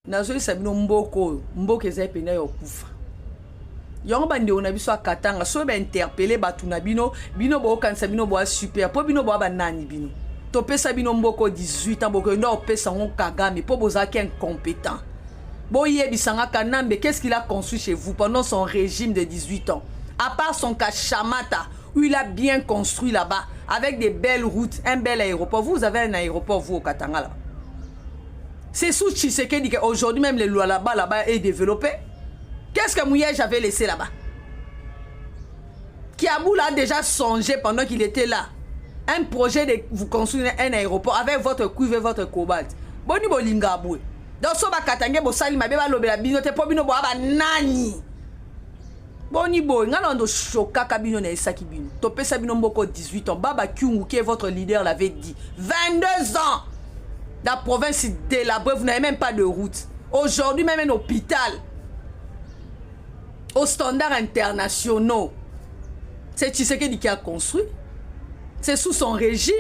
Nazo sabino mboko eza pena yo kufa. Yon bande on a biso akatanga so ba interpeller batu na bino bo kanisa bino bo super po bino bo ba nani bino. To pesa bino mboko 18 ans boko ndo pesa on Kagame po bozaki incompétent. Bo yebisanga Kanambe, qu'est-ce qu'il a construit chez vous pendant son régime de 18 ans? À part son Kachamata où il a bien construit là-bas avec des belles routes, un bel aéroport. Vous avez un aéroport vous au Katanga là. C'est sous Tshisekedi qu'aujourd'hui même les lois là-bas est développé. Qu'est-ce que Mouyej avait laissé là-bas? Kiaboul a déjà songé pendant qu'il était là. Un projet de vous construire un aéroport avec votre cuivre et votre cobalt. Boni bolinga aboué. Donc so ba katange bo sali mabe ba lobela bino te po bino bo aba nani. Boni boy ngana ndo choka kabino na esaki bino. To pesa bino mboko 18 ans. Baba Kyungu qui est votre leader l'avait dit. 22 ans. La province délabrée, vous n'avez même pas de route. Aujourd'hui, même un hôpital, aux standards internationaux, c'est Tshisekedi qui a construit. C'est sous son régime.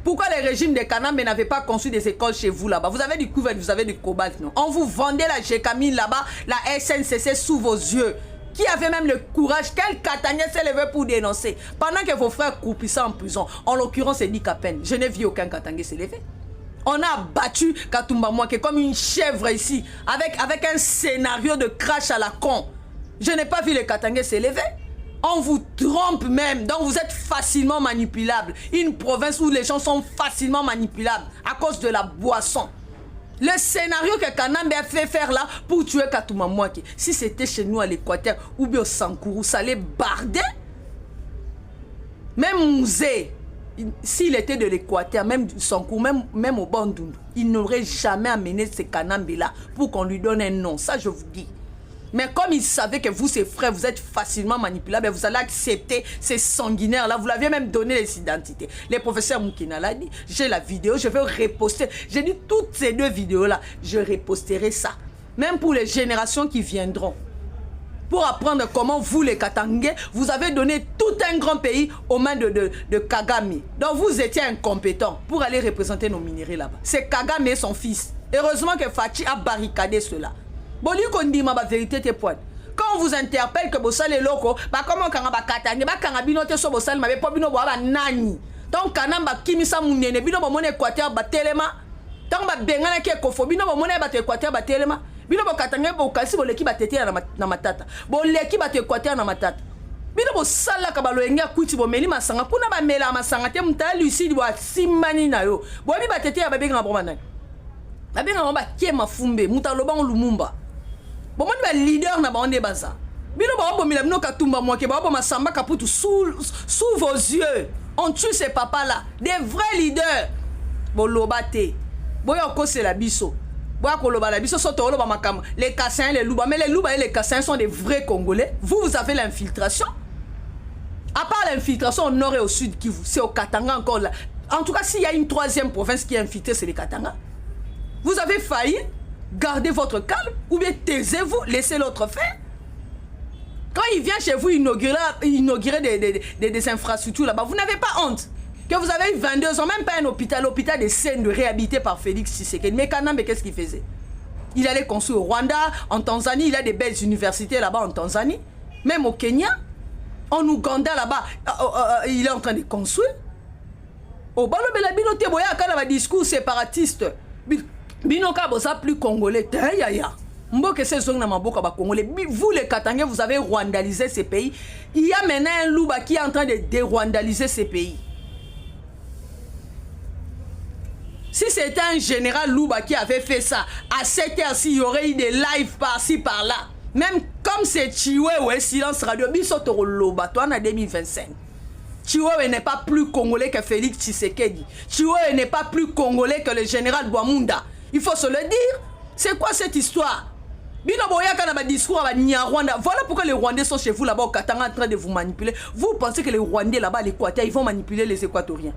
Pourquoi le régime de Kanambe n'avait pas construit des écoles chez vous là-bas? Vous avez du cuivre, vous avez du cobalt, non? On vous vendait la Gécamine là-bas, la SNCC sous vos yeux. Qui avait même le courage, quel Katangais s'est levé pour dénoncer? Pendant que vos frères croupissaient en prison, en l'occurrence, c'est dit qu'à peine. Je n'ai vu aucun Katangais s'est levé. On a battu Katumba Mouaké comme une chèvre ici, avec un scénario de crash à la con. Je n'ai pas vu les Katangais s'élever. On vous trompe même, donc vous êtes facilement manipulable. Une province où les gens sont facilement manipulables à cause de la boisson. Le scénario que Kanambe a fait faire là pour tuer Katumba Mouaké, si c'était chez nous à l'Équateur ou bien au Sankourou, ça allait barder. Même Mouzé, s'il était de l'Équateur, même son coup, même au Bandundu, il n'aurait jamais amené ce Kanambe-là pour qu'on lui donne un nom. Ça, je vous dis. Mais comme il savait que vous, ses frères, vous êtes facilement manipulables, vous allez accepter ces sanguinaires-là. Vous l'aviez même donné les identités. Le professeur Moukina l'a dit. J'ai la vidéo, je vais reposter. J'ai dit toutes ces deux vidéos-là, je reposterai ça. Même pour les générations qui viendront. Pour apprendre comment vous, les Katangais, vous avez donné tout un grand pays aux mains de Kagame. Donc vous étiez incompétents pour aller représenter nos minéraux là-bas. C'est Kagame et son fils. Heureusement que Fachi a barricadé cela. Boli kondi ma vérité te pointe. Quand on vous interpelle que bossal est loco, bah comment quand on va Katangais, bah quand on binote sur bossal, mais pas bino boaba nani. Donc kanamba kimisa munene, bino bo mon Équateur ba telema. Tant ba bengana ke kofo, bino bo mon Équateur ba telema. Bino bo Katangais bo kasi bo leki ba tete na matata. Bo leki ba te Équateur na matata. Bino bo sala ka ba loenga kuti bo meli masanga kuna ba mela masanga te mta lucide bo simani na yo. Bo bi ba tete ya ba benga bo manai. Ba benga ba ke mafumbe, muta loba Lumumba. Bon, moi, je suis leader na bande baza. Bino ba bo mila bino Katumba Mouaké ba bo masamba kaputu sous vos yeux. On tue ces papas là, des vrais leaders. Bo lobate. Bo yoko c'est la biso. Bo yoko loba la biso soto loba makam. Les Kassins, les Louba, mais les Louba et les Kassins sont des vrais Congolais. Vous avez l'infiltration. À part l'infiltration au nord et au sud Kivu, c'est au Katanga encore là. En tout cas, s'il y a une troisième province qui est infiltrée, c'est les Katanga. Vous avez failli. Gardez votre calme ou bien taisez-vous, laissez l'autre faire. Quand il vient chez vous inaugurer des infrastructures là-bas, vous n'avez pas honte. Que vous avez eu 22 ans, même pas un hôpital, l'hôpital des Seines réhabilité par Félix Tshisekedi. Mais Kanambe, qu'est-ce qu'il faisait? Il allait construire au Rwanda, en Tanzanie, il a des belles universités là-bas en Tanzanie. Même au Kenya, en Ouganda là-bas, il est en train de construire. Au Balo Belabino Teboya, quand il a un discours séparatiste, Binoka bosa plus congolais, Mboke se zong na maboka ba congolais. Vous les Katangais, vous avez rwandalisé ces pays. Il y a maintenant un louba qui est en train de dérwandaliser ces pays. Si c'était un général louba qui avait fait ça, à cette heure-ci, il y aurait eu des lives par-ci, par-là. Même comme c'est Chiwewe, silence radio, bisotoro loba, toi en 2025. Chiwewe n'est pas plus congolais que Félix Tshisekedi. Chiwewe n'est pas plus congolais que le général Bouamunda. Il faut se le dire. C'est quoi cette histoire? Voilà pourquoi les Rwandais sont chez vous là-bas au Katanga en train de vous manipuler. Vous pensez que les Rwandais là-bas à l'Équateur, ils vont manipuler les Équatoriens.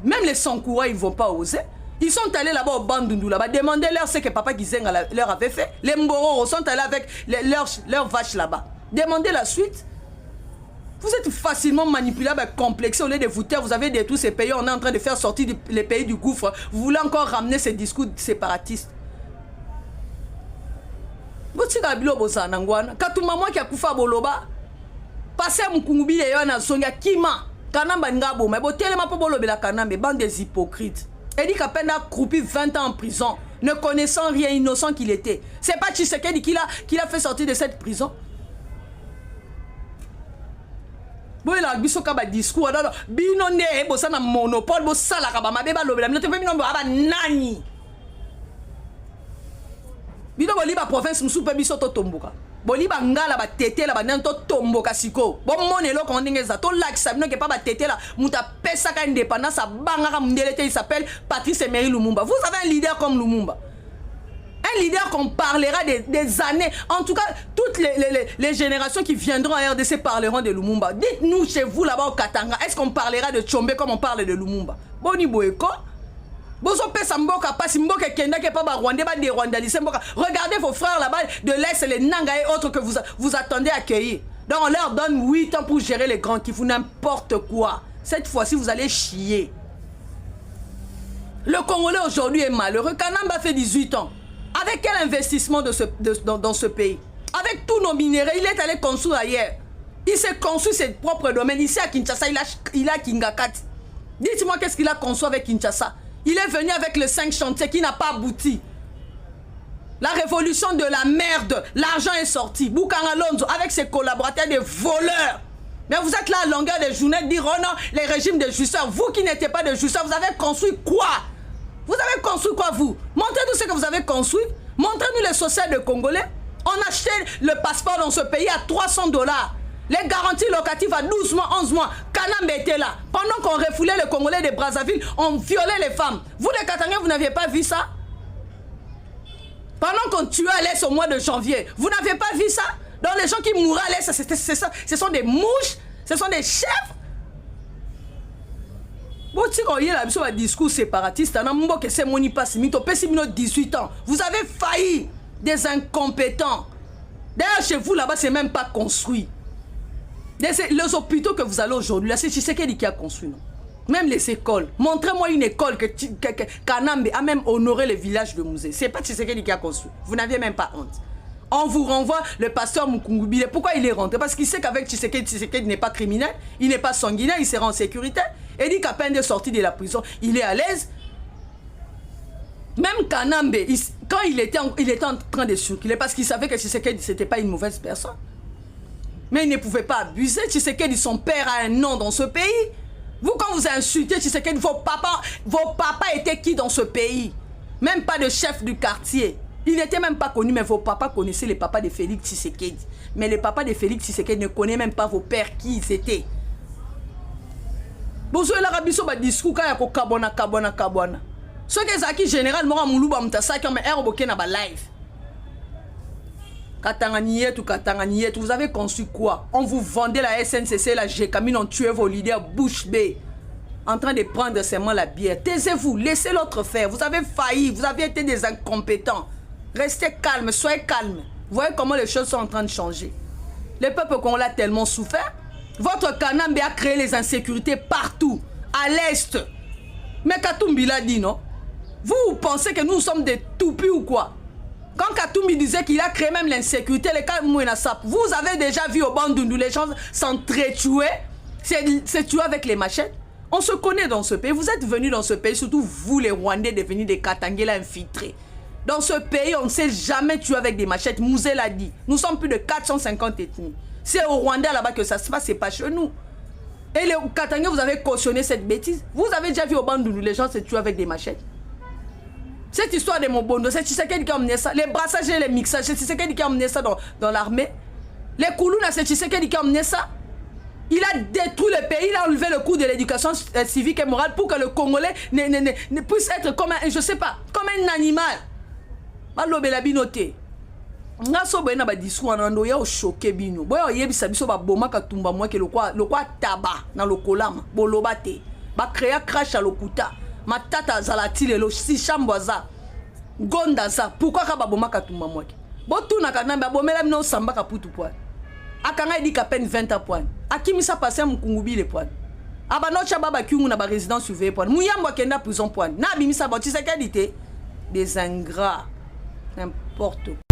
Même les Sankoura, ils ne vont pas oser. Ils sont allés là-bas au Bandundu là-bas. Demandez-leur ce que Papa Gizenga leur avait fait. Les Mboro sont allés avec leurs vaches là-bas. Demandez la suite. Vous êtes facilement manipulable, complexé. Au lieu de vous taire, vous avez détruit ces pays. On est en train de faire sortir les pays du gouffre. Vous voulez encore ramener ces discours séparatistes. botika bilo bosana ngwana katuma moi ki akufa boloba passer mukungubi le yana songa kima kanamba ngabo mais botelema po bolobela kanambe bande des hypocrites et dit qu'Apenda croupi 20 ans en prison ne connaissant rien innocent qu'il était c'est pas Tshisekedi qui l'a fait sortir de cette prison. Boy la biso ka ba discours alors bino ne bosana monopole bosala ka ba mabeba lobela mino te bino ba nani bino boliba province musu pe biso to tomboka boliba ngala ba tetela ba nan to tomboka siko bo monelo ko ndingeza to lakisa bino ke pa ba tetela muta pesa ka indépendance banga ka mundelete il s'appelle Patrice Emery Lumumba. Vous avez un leader comme Lumumba, un leader qu'on parlera des années, en tout cas toutes les générations qui viendront à RDC parleront de Lumumba. Dites-nous chez vous là-bas au Katanga, est-ce qu'on parlera de Tchombe comme on parle de Lumumba? Boni Boeko Bozo pesa mboka pasi mboka kenda ke pa ba Rwandais ba des Rwandais mboka. Regardez vos frères là-bas de l'Est, les Nanga et autres que vous attendez accueillir. Donc on leur donne 8 ans pour gérer les grands qui font n'importe quoi. Cette fois-ci vous allez chier. Le Congolais aujourd'hui est malheureux. Kanamba fait 18 ans. Avec quel investissement dans ce pays? Avec tous nos minéraux, il est allé construire ailleurs. Il s'est construit ses propres domaines. Ici à Kinshasa, il a Kingakat. Dites-moi qu'est-ce qu'il a construit avec Kinshasa. Il est venu avec le 5 chantiers qui n'a pas abouti. La révolution de la merde. L'argent est sorti. Boukanga Lonzo avec ses collaborateurs des voleurs. Mais vous êtes là à longueur de journée de dire oh non, les régimes de justeurs. Vous qui n'étiez pas de justeurs, vous avez construit quoi? Vous avez construit quoi vous? Montrez-nous ce que vous avez construit. Montrez-nous les sociétés de Congolais. On achetait le passeport dans ce pays à 300 $. Les garanties locatives à 12 mois, 11 mois. Kanambe était là. Pendant qu'on refoulait les Congolais de Brazzaville, on violait les femmes. Vous les Katangais, vous n'aviez pas vu ça? Pendant qu'on tuait à l'Est au mois de janvier, vous n'avez pas vu ça? Donc les gens qui mouraient à l'Est, ce sont des mouches, ce sont des chèvres. Si on y a un discours séparatiste, c'est 18 ans. Vous avez failli, des incompétents. D'ailleurs, chez vous, là-bas, c'est même pas construit. Les hôpitaux que vous allez aujourd'hui, là, c'est Tshisekedi qui a construit. Non? Même les écoles. Montrez-moi une école que Kanambe a même honoré le village de Musée. C'est pas Tshisekedi qui a construit. Vous n'aviez même pas honte. On vous renvoie le pasteur Mukungubile. Pourquoi il est rentré? Parce qu'il sait qu'avec Tshisekedi n'est pas criminel, il n'est pas sanguinaire, il sera en sécurité. Et dit qu'à peine est sorti de la prison, il est à l'aise. Même Kanambe, quand il était en train de circuler, parce qu'il savait que Tshisekedi n'était pas une mauvaise personne. Mais il ne pouvait pas abuser. Tshisekedi, son père a un nom dans ce pays. Vous, quand vous insultez Tshisekedi, vos papas étaient qui dans ce pays? Même pas de chef du quartier. Il n'était même pas connu, mais vos papas connaissaient les papas de Félix Tshisekedi. Mais les papas de Félix Tshisekedi ne connaissaient même pas vos pères qui ils étaient. Vous avez la rabisso ba discours quand il y a kabona. Ce que Zaki généralement Moulouba Mutasa qui ont air na ba live. Katanganyet, vous avez construit quoi? On vous vendait la SNCC, la GKMIN, on tuait vos leaders bouche bée. En train de prendre seulement la bière. Taisez-vous, laissez l'autre faire. Vous avez failli, vous avez été des incompétents. Restez calme, soyez calme. Vous voyez comment les choses sont en train de changer. Le peuple qu'on l'a tellement souffert. Votre Kanambe a créé les insécurités partout, à l'Est. Mais Katumbi l'a dit, non? Vous pensez que nous sommes des toupis ou quoi? Quand Katumbi disait qu'il a créé même l'insécurité, les cas Mouenasap, vous avez déjà vu au Bandundu, les gens s'entretuer, c'est tuer avec les machettes. On se connaît dans ce pays. Vous êtes venus dans ce pays, surtout vous les Rwandais devenus des Katangela infiltrés. Dans ce pays, on ne sait jamais tuer avec des machettes. Mouzé l'a dit. Nous sommes plus de 450 ethnies. C'est au Rwanda là-bas que ça se passe, c'est pas chez nous. Et les Katangais, vous avez cautionné cette bêtise. Vous avez déjà vu au Bandundu, les gens se tuent avec des machettes. Cette histoire de Mobondo, c'est Tshisekedi qui a amené ça. Les brassages et les mixages, c'est Tshisekedi qui a amené ça dans l'armée. Les Koulouna, c'est Tshisekedi qui a amené ça. Il a détruit le pays, il a enlevé le coût de l'éducation civique et morale pour que le Congolais ne puisse être comme un, je sais pas, comme un animal. Malobe la binoté. Nga so boyena ba discours anando ya o choquer bino. Boyo yebisa biso ba boma katumba moi ke lokwa taba na lokolama boloba te. Ba créer crash à lokuta. Matata zalati lelo si chambwaza. Gonda za. Pourquoi ka ba boma katumba moi? Botuna kanamba bomela bino samba ka putu poil. Akanga dit qu'à peine 20 à poil. Akimisa passé Mukungubi les poils. Abanocha baba kyungu na ba résidence surveillée poil. Muyamba kenda prison poil. Na bimisa ba Tshisekedi des ingrats. N'importe quoi.